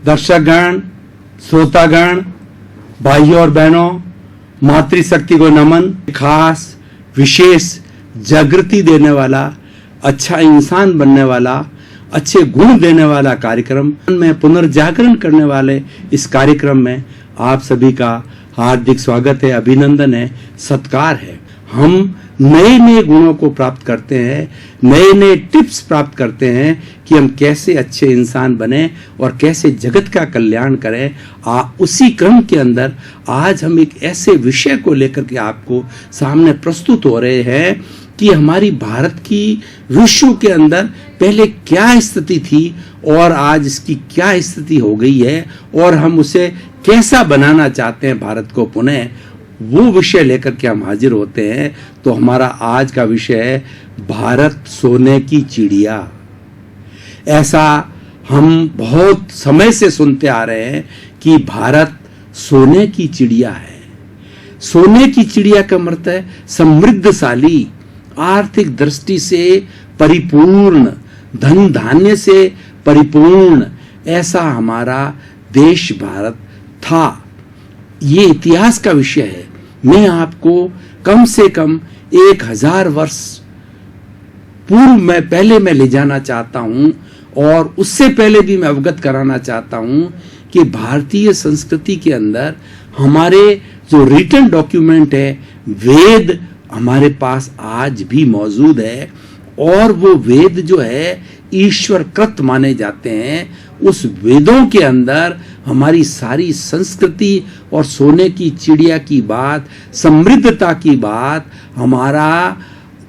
दर्शकगण, श्रोतागण, भाइयों और बहनों, मातृशक्ति को नमन। खास विशेष जागृति देने वाला, अच्छा इंसान बनने वाला, अच्छे गुण देने वाला कार्यक्रम में पुनर्जागरण करने वाले इस कार्यक्रम में आप सभी का हार्दिक स्वागत है, अभिनंदन है, सत्कार है। हम नए नए गुणों को प्राप्त करते हैं, नए नए टिप्स प्राप्त करते हैं कि हम कैसे अच्छे इंसान बने और कैसे जगत का कल्याण करें। उसी क्रम के अंदर आज हम एक ऐसे विषय को लेकर के आपको सामने प्रस्तुत हो रहे हैं कि हमारी भारत की विश्व के अंदर पहले क्या स्थिति थी और आज इसकी क्या स्थिति हो गई है और हम उसे कैसा बनाना चाहते हैं भारत को पुनः, वो विषय लेकर के हम हाजिर होते हैं। तो हमारा आज का विषय है भारत सोने की चिड़िया। ऐसा हम बहुत समय से सुनते आ रहे हैं कि भारत सोने की चिड़िया है। सोने की चिड़िया का मतलब है समृद्धशाली, आर्थिक दृष्टि से परिपूर्ण, धन धान्य से परिपूर्ण, ऐसा हमारा देश भारत था। ये इतिहास का विषय है। मैं आपको कम से कम 1000 वर्ष पूर्व में पहले मैं ले जाना चाहता हूं और उससे पहले भी मैं अवगत कराना चाहता हूं कि भारतीय संस्कृति के अंदर हमारे जो रिटन डॉक्यूमेंट है, वेद हमारे पास आज भी मौजूद है और वो वेद जो है ईश्वर कृत माने जाते हैं। उस वेदों के अंदर हमारी सारी संस्कृति और सोने की चिड़िया की बात, समृद्धता की बात, हमारा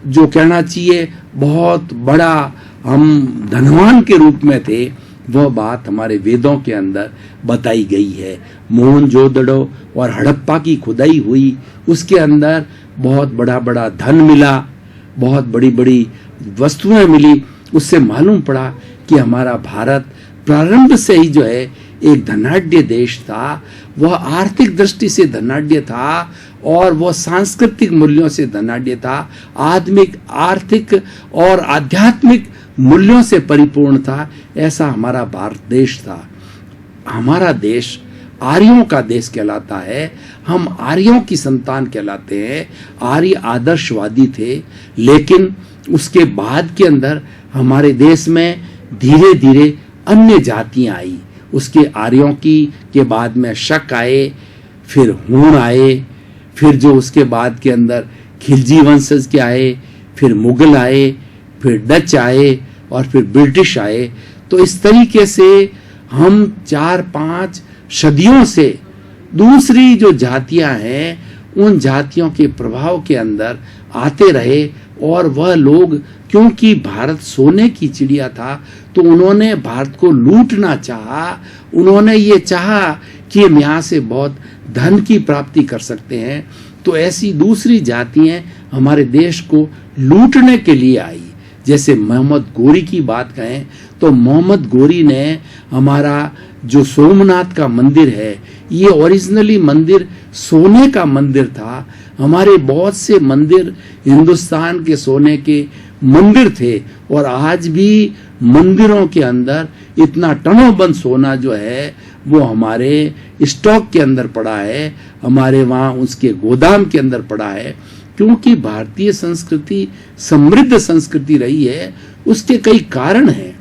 जो कहना चाहिए बहुत बड़ा हम धनवान के रूप में थे, वह बात हमारे वेदों के अंदर बताई गई है। मोहनजोदड़ो और हड़प्पा की खुदाई हुई, उसके अंदर बहुत बड़ा बड़ा धन मिला, बहुत बड़ी बड़ी वस्तुएं मिली। उससे मालूम पड़ा कि हमारा भारत प्रारंभ से ही जो है एक धनाढ्य देश था। वह आर्थिक दृष्टि से धनाढ्य था और वह सांस्कृतिक मूल्यों से धनाढ्य था, आत्मिक, आर्थिक और आध्यात्मिक मूल्यों से परिपूर्ण था। ऐसा हमारा भारत देश था। हमारा देश आर्यों का देश कहलाता है। हम आर्यों की संतान कहलाते हैं। आर्य आदर्शवादी थे, लेकिन उसके बाद के अंदर हमारे देश में धीरे धीरे अन्य जातियां आई। उसके आर्यों की के बाद में शक आए, फिर हूण आए, फिर जो उसके बाद के अंदर खिलजी वंशज के आए, फिर मुगल आए, फिर डच आए और फिर ब्रिटिश आए। तो इस तरीके से हम 4-5 सदियों से दूसरी जो जातियां हैं उन जातियों के प्रभाव के अंदर आते रहे और वह लोग, क्योंकि भारत सोने की चिड़िया था, तो उन्होंने भारत को लूटना चाहा। उन्होंने ये चाहा कि हम यहाँ से बहुत धन की प्राप्ति कर सकते हैं। तो ऐसी दूसरी जातियां हमारे देश को लूटने के लिए आई। जैसे मोहम्मद गोरी की बात कहें तो मोहम्मद गोरी ने हमारा जो सोमनाथ का मंदिर है, ये ओरिजिनली मंदिर सोने का मंदिर था। हमारे बहुत से मंदिर हिंदुस्तान के सोने के मंदिर थे और आज भी मंदिरों के अंदर इतना टनोबंद सोना जो है वो हमारे स्टॉक के अंदर पड़ा है, हमारे वहाँ उसके गोदाम के अंदर पड़ा है। क्योंकि भारतीय संस्कृति समृद्ध संस्कृति रही है, उसके कई कारण हैं।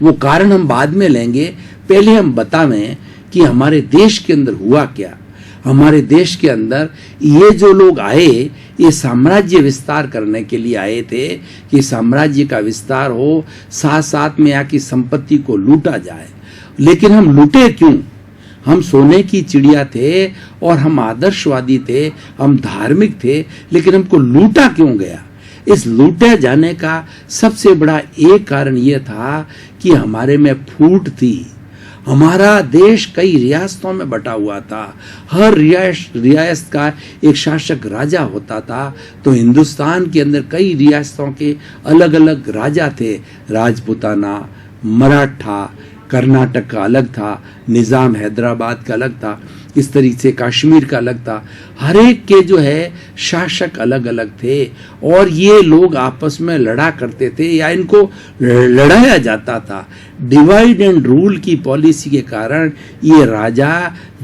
वो कारण हम बाद में लेंगे। पहले हम बतावें कि हमारे देश के अंदर हुआ क्या। हमारे देश के अंदर ये जो लोग आए, ये साम्राज्य विस्तार करने के लिए आए थे कि साम्राज्य का विस्तार हो, साथ साथ में यहाँ की संपत्ति को लूटा जाए। लेकिन हम लूटे क्यों? हम सोने की चिड़िया थे और हम आदर्शवादी थे, हम धार्मिक थे, लेकिन हमको लूटा क्यों गया? इस लूटे जाने का सबसे बड़ा एक कारण यह था कि हमारे में फूट थी। हमारा देश कई रियासतों में बटा हुआ था। हर रियासत का एक शासक राजा होता था। तो हिंदुस्तान के अंदर कई रियासतों के अलग अलग राजा थे। राजपूताना, मराठा, कर्नाटक का अलग था, निज़ाम हैदराबाद का अलग था, इस तरीके से कश्मीर का अलग था। हर एक के जो है शासक अलग अलग थे और ये लोग आपस में लड़ा करते थे या इनको लड़ाया जाता था। डिवाइड एंड रूल की पॉलिसी के कारण ये राजा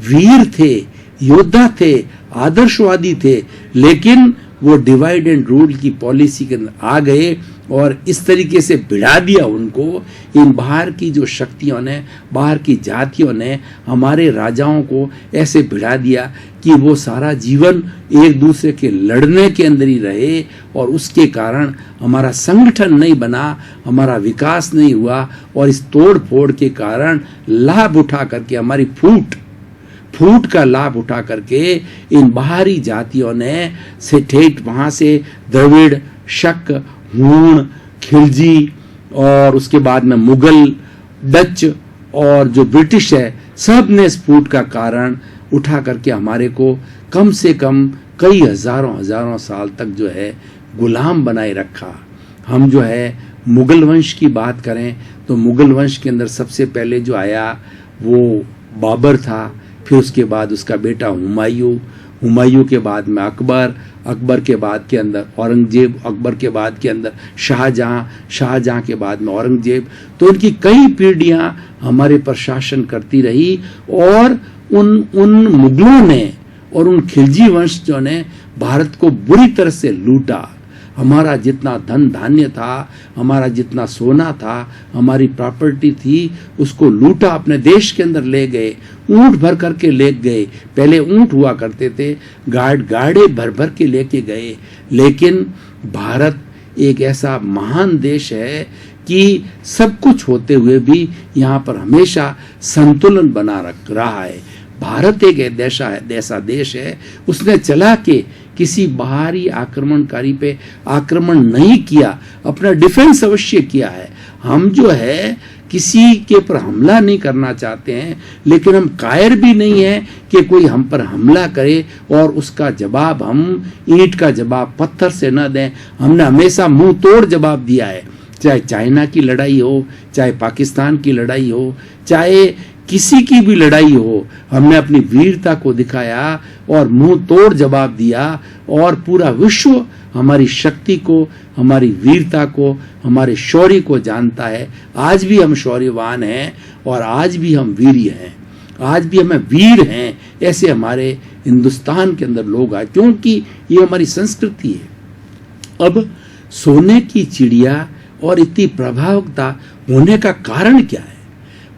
वीर थे, योद्धा थे, आदर्शवादी थे, लेकिन वो डिवाइड एंड रूल की पॉलिसी के अंदर आ गए और इस तरीके से भिड़ा दिया उनको। इन बाहर की जो शक्तियों ने, बाहर की जातियों ने हमारे राजाओं को ऐसे भिड़ा दिया कि वो सारा जीवन एक दूसरे के लड़ने के अंदर ही रहे और उसके कारण हमारा संगठन नहीं बना, हमारा विकास नहीं हुआ और इस तोड़ फोड़ के कारण लाभ उठा करके हमारी फूट का लाभ उठा करके इन बाहरी जातियों ने से ठेठ वहां से द्रविड़, शक, हूण, खिलजी और उसके बाद में मुगल, डच और जो ब्रिटिश है, सब ने इस फूट का कारण उठा करके हमारे को कम से कम कई हजारों साल तक जो है गुलाम बनाए रखा। हम जो है मुगल वंश की बात करें तो मुगल वंश के अंदर सबसे पहले जो आया वो बाबर था, फिर उसके बाद उसका बेटा हुमायूं के बाद में अकबर के बाद के अंदर औरंगजेब, अकबर के बाद के अंदर शाहजहां के बाद में औरंगजेब। तो उनकी कई पीढ़ियां हमारे पर शासन करती रही और उन मुगलों ने और उन खिलजी वंशजों ने भारत को बुरी तरह से लूटा। हमारा जितना धन धान्य था, हमारा जितना सोना था, हमारी प्रॉपर्टी थी, उसको लूटा, अपने देश के अंदर ले गए, ऊंट भर करके ले गए। पहले ऊंट हुआ करते थे, गाड़े भर भर के लेके गए। लेकिन भारत एक ऐसा महान देश है कि सब कुछ होते हुए भी यहाँ पर हमेशा संतुलन बना रख रहा है। भारत एक ऐसा देश है, उसने चला के किसी बाहरी आक्रमणकारी पे आक्रमण नहीं किया, अपना डिफेंस अवश्य किया है। हम जो है किसी के ऊपर हमला नहीं करना चाहते हैं, लेकिन हम कायर भी नहीं है कि कोई हम पर हमला करे और उसका जवाब हम ईंट का जवाब पत्थर से न दें। हमने हमेशा मुंह तोड़ जवाब दिया है, चाहे चाइना की लड़ाई हो, चाहे पाकिस्तान की लड़ाई हो, चाहे किसी की भी लड़ाई हो, हमने अपनी वीरता को दिखाया और मुंह तोड़ जवाब दिया और पूरा विश्व हमारी शक्ति को, हमारी वीरता को, हमारे शौर्य को जानता है। आज भी हम शौर्यवान हैं और आज भी हम वीर्य हैं, आज भी हमें वीर हैं, ऐसे हमारे हिंदुस्तान के अंदर लोग आए, क्योंकि ये हमारी संस्कृति है। अब सोने की चिड़िया और इतनी प्रभावकता होने का कारण क्या है?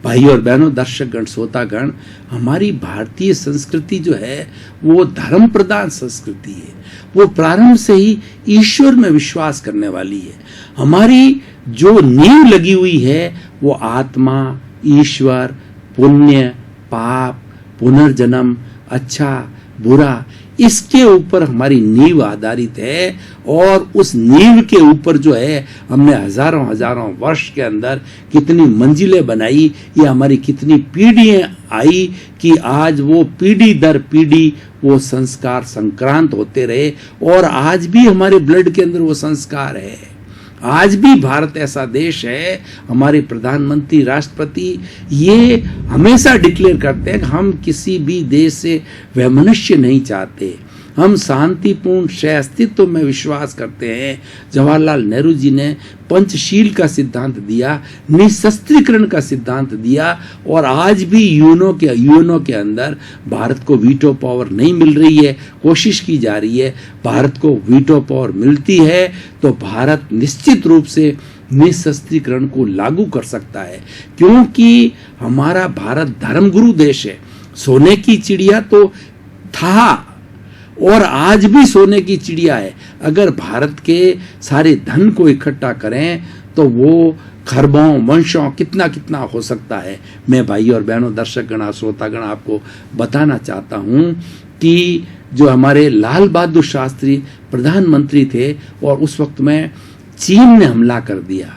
भाई और बहनों, दर्शकगण, श्रोतागण, हमारी भारतीय संस्कृति जो है वो धर्म प्रधान संस्कृति है। वो प्रारंभ से ही ईश्वर में विश्वास करने वाली है। हमारी जो नींव लगी हुई है वो आत्मा, ईश्वर, पुण्य, पाप, पुनर्जन्म, अच्छा, बुरा, इसके ऊपर हमारी नींव आधारित है। और उस नींव के ऊपर जो है हमने हजारों वर्ष के अंदर कितनी मंजिलें बनाई, ये हमारी कितनी पीढ़ियां आई कि आज वो पीढ़ी दर पीढ़ी वो संस्कार संक्रांत होते रहे और आज भी हमारे ब्लड के अंदर वो संस्कार है। आज भी भारत ऐसा देश है, हमारे प्रधानमंत्री, राष्ट्रपति ये हमेशा डिक्लेयर करते हैं कि हम किसी भी देश से वैमनस्य नहीं चाहते, हम शांतिपूर्ण सह अस्तित्व में विश्वास करते हैं। जवाहरलाल नेहरू जी ने पंचशील का सिद्धांत दिया, निशस्त्रीकरण का सिद्धांत दिया और आज भी यूएनओ के अंदर भारत को वीटो पावर नहीं मिल रही है, कोशिश की जा रही है। भारत को वीटो पावर मिलती है तो भारत निश्चित रूप से निशस्त्रीकरण को लागू कर सकता है, क्योंकि हमारा भारत धर्मगुरु देश है। सोने की चिड़िया तो था और आज भी सोने की चिड़िया है। अगर भारत के सारे धन को इकट्ठा करें तो वो खरबों, वंशों, कितना हो सकता है। मैं भाई और बहनों, दर्शकगण, श्रोतागण, आपको बताना चाहता हूं कि जो हमारे लाल बहादुर शास्त्री प्रधानमंत्री थे और उस वक्त में चीन ने हमला कर दिया,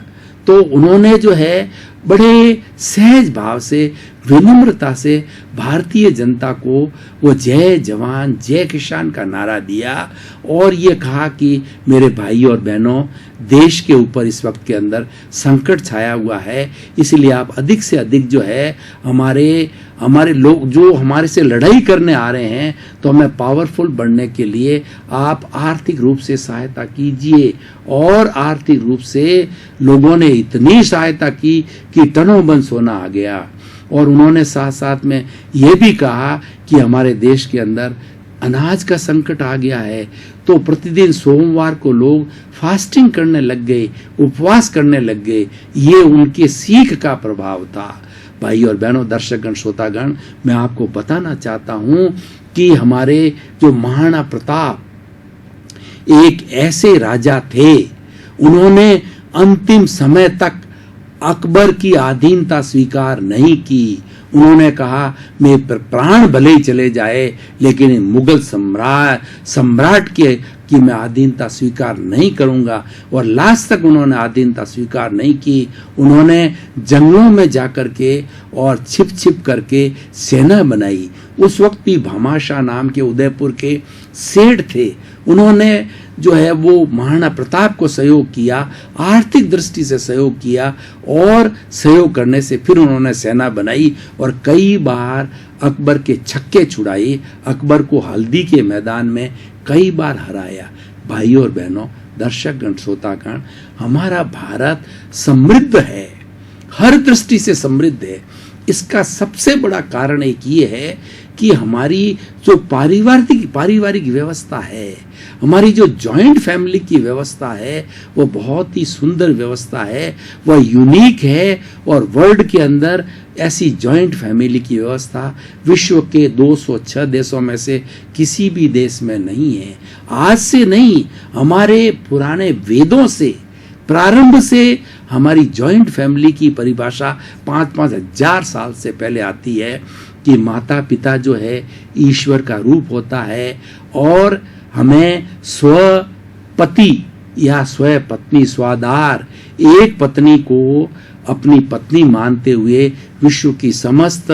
तो उन्होंने जो है बड़े सहज भाव से, विनम्रता से भारतीय जनता को वो जय जवान जय किसान का नारा दिया और ये कहा कि मेरे भाई और बहनों, देश के ऊपर इस वक्त के अंदर संकट छाया हुआ है, इसलिए आप अधिक से अधिक जो है हमारे लोग जो हमारे से लड़ाई करने आ रहे हैं, तो हमें पावरफुल बनने के लिए आप आर्थिक रूप से सहायता कीजिए। और आर्थिक रूप से लोगों ने इतनी सहायता की कि टनों बन सोना आ गया। और उन्होंने साथ साथ में ये भी कहा कि हमारे देश के अंदर अनाज का संकट आ गया है, तो प्रतिदिन सोमवार को लोग फास्टिंग करने लग गए, उपवास करने लग गए। ये उनके सीख का प्रभाव था। भाई और बहनों, दर्शकगण, श्रोतागण, मैं आपको बताना चाहता हूं कि हमारे जो महाराणा प्रताप एक ऐसे राजा थे, उन्होंने अंतिम समय तक अकबर की अधीनता स्वीकार नहीं की। उन्होंने कहा मैं प्राण भले ही चले जाए, लेकिन मुगल सम्राट की मैं अधीनता स्वीकार नहीं करूंगा। और लास्ट तक उन्होंने अधीनता स्वीकार नहीं की। उन्होंने जंगलों में जाकर के और छिप छिप करके सेना बनाई। उस वक्त भी भामाशाह नाम के उदयपुर के सेठ थे, उन्होंने जो है वो महाराणा प्रताप को सहयोग किया, आर्थिक दृष्टि से सहयोग किया और सहयोग करने से फिर उन्होंने सेना बनाई और कई बार अकबर के छक्के छुड़ाए, अकबर को हल्दी के मैदान में कई बार हराया। भाइयों और बहनों, दर्शकगण, श्रोतागण, हमारा भारत समृद्ध है, हर दृष्टि से समृद्ध है। इसका सबसे बड़ा कारण एक ये है कि हमारी जो पारिवारिक व्यवस्था है, हमारी जो जॉइंट फैमिली की व्यवस्था है, वो बहुत ही सुंदर व्यवस्था है, वह यूनिक है। और वर्ल्ड के अंदर ऐसी जॉइंट फैमिली की व्यवस्था विश्व के 206 देशों में से किसी भी देश में नहीं है। आज से नहीं, हमारे पुराने वेदों से प्रारंभ से हमारी जॉइंट फैमिली की परिभाषा 5-5 हजार साल से पहले आती है कि माता पिता जो है ईश्वर का रूप होता है और हमें स्वपति या स्वपत्नी स्वाधार एक पत्नी को अपनी पत्नी मानते हुए विश्व की समस्त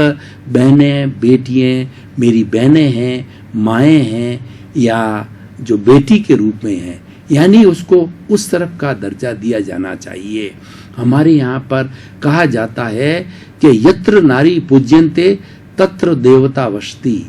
बहनें बेटियां मेरी बहनें हैं, माएँ हैं या जो बेटी के रूप में हैं, यानी उसको उस तरफ का दर्जा दिया जाना चाहिए। हमारे यहाँ पर कहा जाता है कि यत्र नारी पूज्यन्ते तत्र देवता वसति।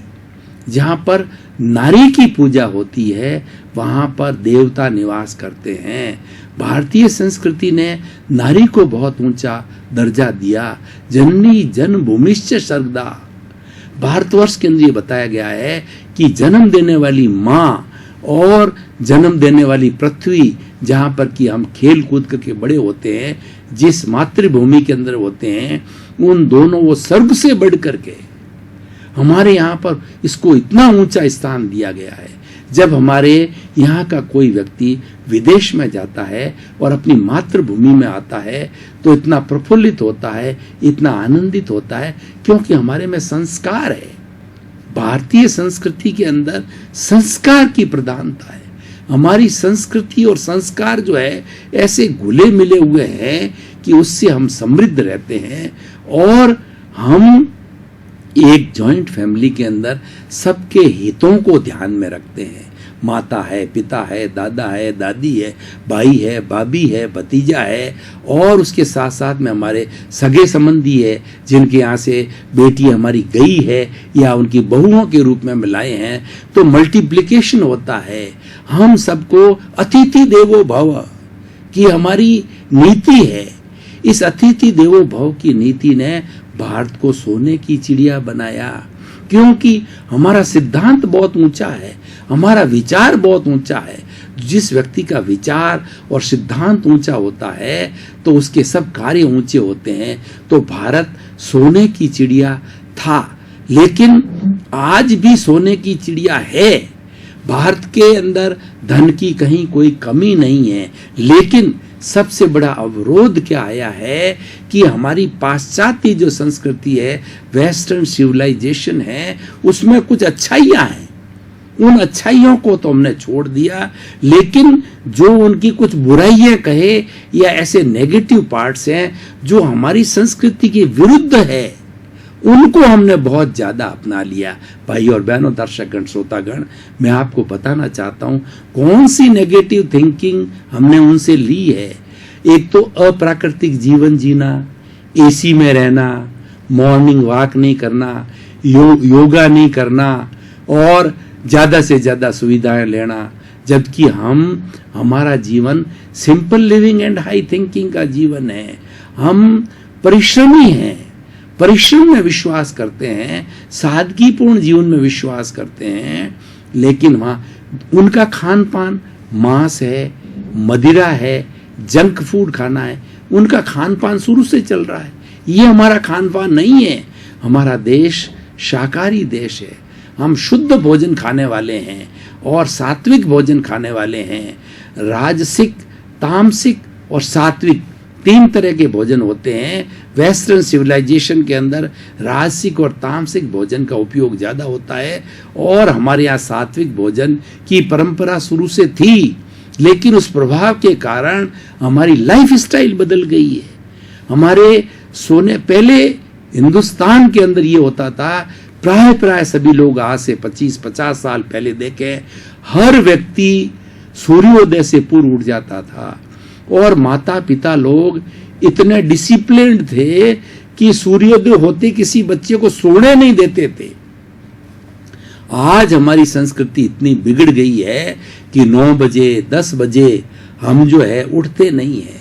जहाँ पर नारी की पूजा होती है, वहाँ पर देवता निवास करते हैं। भारतीय संस्कृति ने नारी को बहुत ऊंचा दर्जा दिया। जननी जन्मभूमिश्च सर्वदा। भारतवर्ष के अंदर ये बताया गया है कि जन्म देने वाली माँ और जन्म देने वाली पृथ्वी, जहाँ पर कि हम खेल कूद करके बड़े होते हैं, जिस मातृभूमि के अंदर होते हैं, उन दोनों वो स्वर्ग से बढ़ करके हमारे यहाँ पर इसको इतना ऊंचा स्थान दिया गया है। जब हमारे यहाँ का कोई व्यक्ति विदेश में जाता है और अपनी मातृभूमि में आता है तो इतना प्रफुल्लित होता है, इतना आनंदित होता है, क्योंकि हमारे में संस्कार है। भारतीय संस्कृति के अंदर संस्कार की प्रधानता है। हमारी संस्कृति और संस्कार जो है ऐसे घुले मिले हुए हैं कि उससे हम समृद्ध रहते हैं और हम एक जॉइंट फैमिली के अंदर सबके हितों को ध्यान में रखते हैं। माता है, पिता है, दादा है, दादी है, भाई है, भाभी है, भतीजा है और उसके साथ साथ में हमारे सगे संबंधी है जिनके यहाँ से बेटी हमारी गई है या उनकी बहुओं के रूप में मिलाए हैं, तो मल्टीप्लिकेशन होता है। हम सबको अतिथि देवो भव की हमारी नीति है। इस अतिथि देवो भव की नीति ने भारत को सोने की चिड़िया बनाया, क्योंकि हमारा सिद्धांत बहुत ऊंचा है, हमारा विचार बहुत ऊंचा है। जिस व्यक्ति का विचार और सिद्धांत ऊंचा होता है तो उसके सब कार्य ऊंचे होते हैं। तो भारत सोने की चिड़िया था, लेकिन आज भी सोने की चिड़िया है। भारत के अंदर धन की कहीं कोई कमी नहीं है, लेकिन सबसे बड़ा अवरोध क्या आया है कि हमारी पाश्चात्य जो संस्कृति है, वेस्टर्न सिविलाइजेशन है, उसमें कुछ अच्छाइयाँ हैं, उन अच्छाइयों को तो हमने छोड़ दिया, लेकिन जो उनकी कुछ बुराइयां कहे या ऐसे नेगेटिव पार्ट्स हैं जो हमारी संस्कृति के विरुद्ध है, उनको हमने बहुत ज्यादा अपना लिया। भाई और बहनों, दर्शकगण, श्रोतागण, मैं आपको बताना चाहता हूं कौन सी नेगेटिव थिंकिंग हमने उनसे ली है। एक तो अप्राकृतिक जीवन जीना, एसी में रहना, मॉर्निंग वॉक नहीं करना, योगा नहीं करना और ज्यादा से ज्यादा सुविधाएं लेना, जबकि हमारा जीवन simple living and high thinking का जीवन है। हम परिश्रमी हैं, परिश्रम में विश्वास करते हैं, सादगीपूर्ण जीवन में विश्वास करते हैं, लेकिन वहां उनका खान पान मांस है, मदिरा है, जंक फूड खाना है, उनका खान पान शुरू से चल रहा है। ये हमारा खान पान नहीं है। हमारा देश शाकाहारी देश है, हम शुद्ध भोजन खाने वाले हैं और सात्विक भोजन खाने वाले हैं। राजसिक, तामसिक और सात्विक 3 तरह के भोजन होते हैं। वेस्टर्न सिविलाइजेशन के अंदर राजसिक और तामसिक भोजन का उपयोग ज्यादा होता है और हमारे यहाँ सात्विक भोजन की परंपरा शुरू से थी, लेकिन उस प्रभाव के कारण हमारी लाइफ स्टाइल बदल गई है। हमारे सोने, पहले हिंदुस्तान के अंदर ये होता था, प्राय सभी लोग आज से 25-50 साल पहले देखें, हर व्यक्ति सूर्योदय से पूर्व उठ जाता था और माता पिता लोग इतने डिसिप्लिन्ड थे कि सूर्योदय होते किसी बच्चे को सोने नहीं देते थे। आज हमारी संस्कृति इतनी बिगड़ गई है कि 9 बजे 10 बजे हम जो है उठते नहीं है,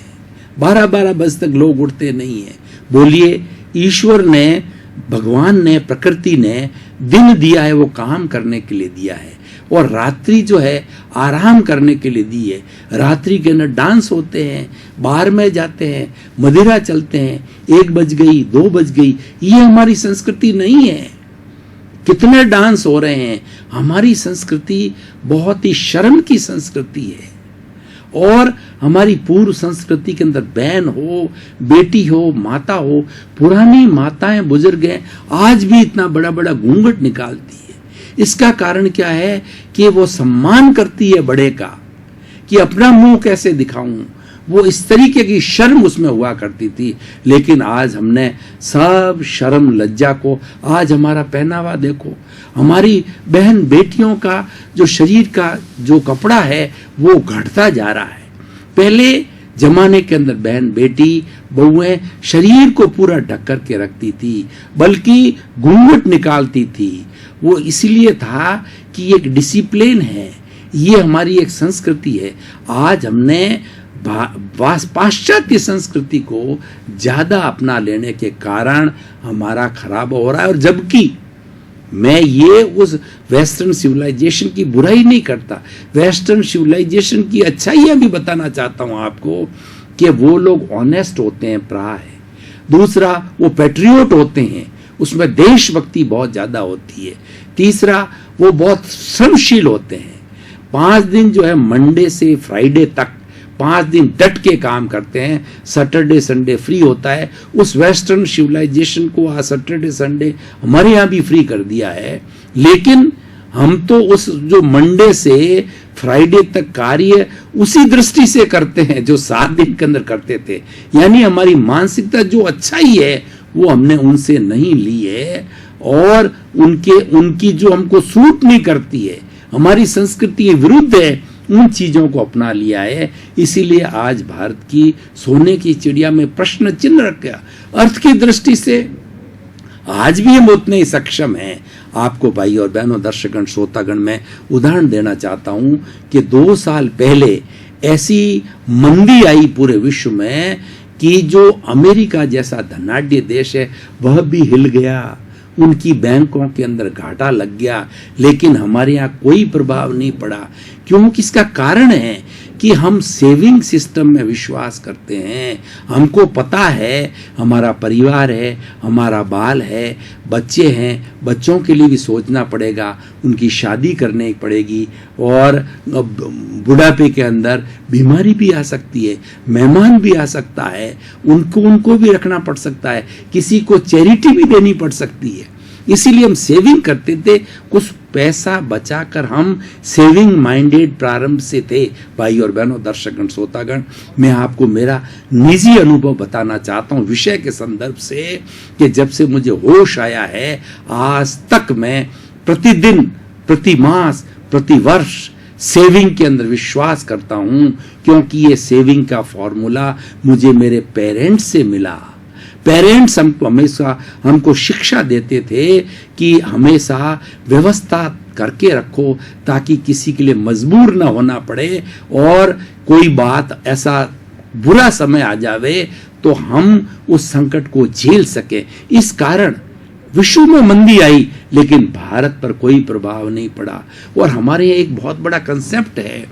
12-12 बजे तक लोग उठते नहीं है। बोलिए, ईश्वर ने, भगवान ने, प्रकृति ने दिन दिया है वो काम करने के लिए दिया है और रात्रि जो है आराम करने के लिए दी है। रात्रि के अंदर डांस होते हैं, बाहर में जाते हैं, मदिरा चलते हैं, 1 बज गई, 2 बज गई, ये हमारी संस्कृति नहीं है। कितने डांस हो रहे हैं। हमारी संस्कृति बहुत ही शर्म की संस्कृति है और हमारी पूर्व संस्कृति के अंदर बहन हो, बेटी हो, माता हो, पुरानी माताएं बुजुर्ग हैं, आज भी इतना बड़ा बड़ा घूंघट निकालती है। इसका कारण क्या है कि वो सम्मान करती है बड़े का, कि अपना मुंह कैसे दिखाऊं, वो इस तरीके की शर्म उसमें हुआ करती थी। लेकिन आज हमने सब शर्म लज्जा को, आज हमारा पहनावा देखो, हमारी बहन बेटियों का जो शरीर का जो कपड़ा है वो घटता जा रहा है। पहले जमाने के अंदर बहन बेटी बहुएं शरीर को पूरा ढक कर के रखती थी, बल्कि घूंघट निकालती थी। वो इसलिए था कि एक डिसिप्लिन है, ये हमारी एक संस्कृति है। आज हमने पाश्चात्य संस्कृति को ज्यादा अपना लेने के कारण हमारा खराब हो रहा है। और जबकि मैं ये उस वेस्टर्न सिविलाइजेशन की बुराई नहीं करता, वेस्टर्न सिविलाइजेशन की अच्छाइयां भी बताना चाहता हूं आपको कि वो लोग ऑनेस्ट होते हैं, प्रा है। दूसरा, वो पैट्रियोट होते हैं, उसमें देशभक्ति बहुत ज्यादा होती है। तीसरा, वो बहुत श्रमशील होते हैं। 5 दिन जो है मंडे से फ्राइडे तक 5 दिन डट के काम करते हैं, सैटरडे संडे फ्री होता है। उस वेस्टर्न सिविलाइजेशन को आज सैटरडे संडे हमारे यहाँ भी फ्री कर दिया है, लेकिन हम तो उस जो मंडे से फ्राइडे तक कार्य उसी दृष्टि से करते हैं जो 7 दिन के अंदर करते थे। यानी हमारी मानसिकता जो अच्छाई है वो हमने उनसे नहीं ली है और उनकी जो हमको सूट नहीं करती है, हमारी संस्कृति के विरुद्ध है, उन चीजों को अपना लिया है। इसीलिए आज भारत की सोने की चिड़िया में प्रश्न चिन्ह रख गया। अर्थ की दृष्टि से आज भी हम उतने ही सक्षम हैं। आपको भाई और बहनों, दर्शकगण, श्रोतागण, मैं उदाहरण देना चाहता हूं कि 2 साल पहले ऐसी मंदी आई पूरे विश्व में कि जो अमेरिका जैसा धनाढ्य देश है वह भी हिल गया, उनकी बैंकों के अंदर घाटा लग गया, लेकिन हमारे यहाँ कोई प्रभाव नहीं पड़ा। क्योंकि इसका कारण है कि हम सेविंग सिस्टम में विश्वास करते हैं। हमको पता है हमारा परिवार है, हमारा बाल है, बच्चे हैं, बच्चों के लिए भी सोचना पड़ेगा, उनकी शादी करनी पड़ेगी और बुढ़ापे के अंदर बीमारी भी आ सकती है, मेहमान भी आ सकता है, उनको भी रखना पड़ सकता है, किसी को चैरिटी भी देनी पड़ सकती है। इसीलिए हम सेविंग करते थे, कुछ पैसा बचाकर हम सेविंग माइंडेड प्रारंभ से थे। भाई और बहनों, दर्शकगण, श्रोतागण, मैं आपको मेरा निजी अनुभव बताना चाहता हूँ विषय के संदर्भ से कि जब से मुझे होश आया है आज तक मैं प्रतिदिन, प्रति मास, प्रति वर्ष सेविंग के अंदर विश्वास करता हूं, क्योंकि ये सेविंग का फॉर्मूला मुझे मेरे पेरेंट्स से मिला। पेरेंट्स हमको हमेशा हमको शिक्षा देते थे कि हमेशा व्यवस्था करके रखो ताकि किसी के लिए मजबूर ना होना पड़े, और कोई बात ऐसा बुरा समय आ जावे तो हम उस संकट को झेल सके। इस कारण विश्व में मंदी आई लेकिन भारत पर कोई प्रभाव नहीं पड़ा। और हमारे यहाँ एक बहुत बड़ा कंसेप्ट है,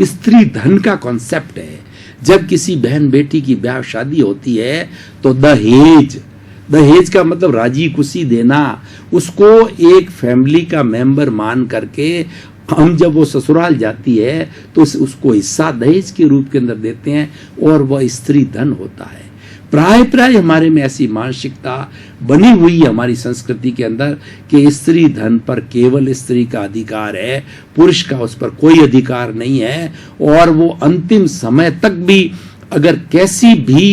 स्त्री धन का कंसेप्ट है। जब किसी बहन बेटी की ब्याह शादी होती है तो दहेज का मतलब राजी खुशी देना, उसको एक फैमिली का मेंबर मान करके हम जब वो ससुराल जाती है तो उसको हिस्सा दहेज के रूप के अंदर देते हैं और वह स्त्री धन होता है। प्राय हमारे में ऐसी मानसिकता बनी हुई है हमारी संस्कृति के अंदर कि स्त्री धन पर केवल स्त्री का अधिकार है, पुरुष का उस पर कोई अधिकार नहीं है, और वो अंतिम समय तक भी अगर कैसी भी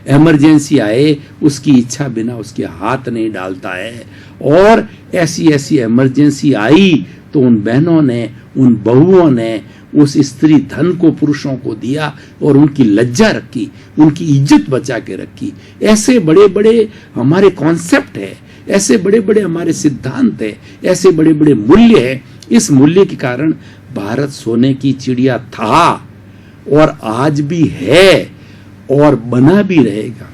इमरजेंसी आए उसकी इच्छा बिना उसके हाथ नहीं डालता है। और ऐसी इमरजेंसी आई तो उन बहनों ने, उन बहुओं ने उस स्त्री धन को पुरुषों को दिया और उनकी लज्जा रखी, उनकी इज्जत बचा के रखी। ऐसे बड़े बड़े हमारे कॉन्सेप्ट है, ऐसे बड़े बड़े हमारे सिद्धांत है, ऐसे बड़े बड़े मूल्य है। इस मूल्य के कारण भारत सोने की चिड़िया था और आज भी है और बना भी रहेगा।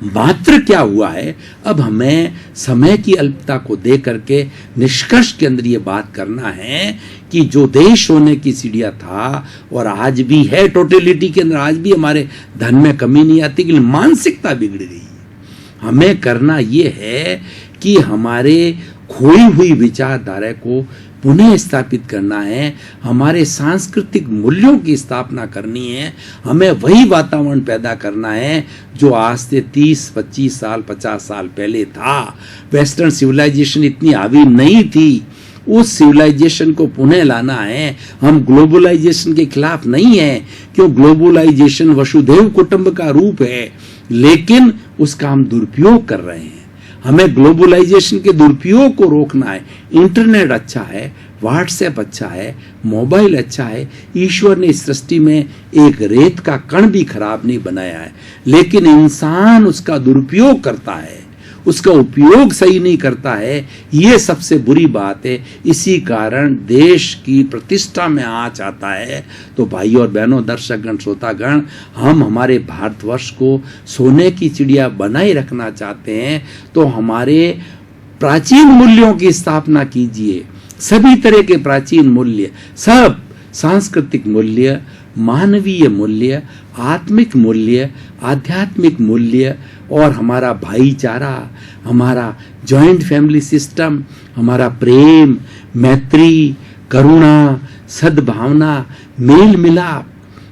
मात्र क्या हुआ है, अब हमें समय की अल्पता को दे करके निष्कर्ष के अंदर ये बात करना है कि जो देश सोने की चिड़िया था और आज भी है, टोटलिटी के अंदर आज भी हमारे धन में कमी नहीं आती, लेकिन मानसिकता बिगड़ गई। हमें करना ये है कि हमारे खोई हुई विचारधारा को पुनः स्थापित करना है, हमारे सांस्कृतिक मूल्यों की स्थापना करनी है, हमें वही वातावरण पैदा करना है जो आज से 30, 25 साल, 50 साल पहले था। वेस्टर्न सिविलाइजेशन इतनी हावी नहीं थी, उस सिविलाइजेशन को पुनः लाना है। हम ग्लोबलाइजेशन के खिलाफ नहीं है, क्यों ग्लोबलाइजेशन वसुधैव कुटुंब का रूप है, लेकिन उसका हम दुरुपयोग कर रहे हैं। हमें ग्लोबलाइजेशन के दुरुपयोग को रोकना है। इंटरनेट अच्छा है, व्हाट्सएप अच्छा है, मोबाइल अच्छा है। ईश्वर ने इस सृष्टि में एक रेत का कण भी खराब नहीं बनाया है, लेकिन इंसान उसका दुरुपयोग करता है, उसका उपयोग सही नहीं करता है। ये सबसे बुरी बात है। इसी कारण देश की प्रतिष्ठा में आँच आता है। तो भाइयों और बहनों, दर्शकगण, श्रोतागण, हम हमारे भारतवर्ष को सोने की चिड़िया बनाए रखना चाहते हैं तो हमारे प्राचीन मूल्यों की स्थापना कीजिए। सभी तरह के प्राचीन मूल्य, सब सांस्कृतिक मूल्य, मानवीय मूल्य, आत्मिक मूल्य, आध्यात्मिक मूल्य और हमारा भाईचारा, हमारा जॉइंट फैमिली सिस्टम, हमारा प्रेम, मैत्री, करुणा, सद्भावना, मेल मिलाप,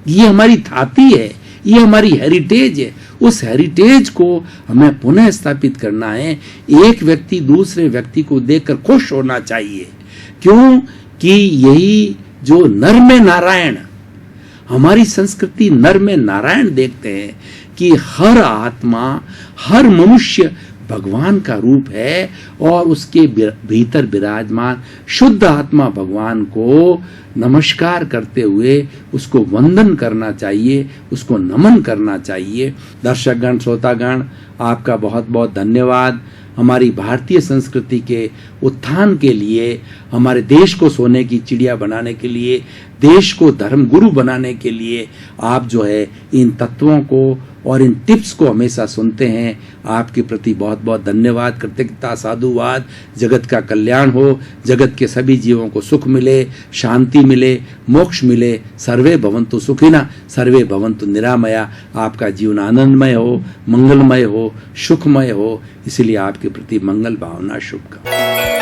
ये हमारी थाती है, ये हमारी हेरिटेज है। उस हेरिटेज को हमें पुनः स्थापित करना है। एक व्यक्ति दूसरे व्यक्ति को देखकर खुश होना चाहिए, क्यों कि यही जो नर में नारायण, हमारी संस्कृति नर में नारायण देखते हैं कि हर आत्मा, हर मनुष्य भगवान का रूप है और उसके भीतर विराजमान शुद्ध आत्मा भगवान को नमस्कार करते हुए उसको वंदन करना चाहिए, उसको नमन करना चाहिए। दर्शकगण, श्रोतागण, आपका बहुत बहुत धन्यवाद। हमारी भारतीय संस्कृति के उत्थान के लिए, हमारे देश को सोने की चिड़िया बनाने के लिए, देश को धर्म गुरु बनाने के लिए आप जो है इन तत्वों को और इन टिप्स को हमेशा सुनते हैं। आपके प्रति बहुत बहुत धन्यवाद, कृतज्ञता, साधुवाद। जगत का कल्याण हो, जगत के सभी जीवों को सुख मिले, शांति मिले, मोक्ष मिले। सर्वे भवन्तु सुखिनः, सर्वे भवन्तु निरामया। आपका जीवन आनंदमय हो, मंगलमय हो, सुखमय हो। इसलिए आपके प्रति मंगल भावना, शुभकामनाएं।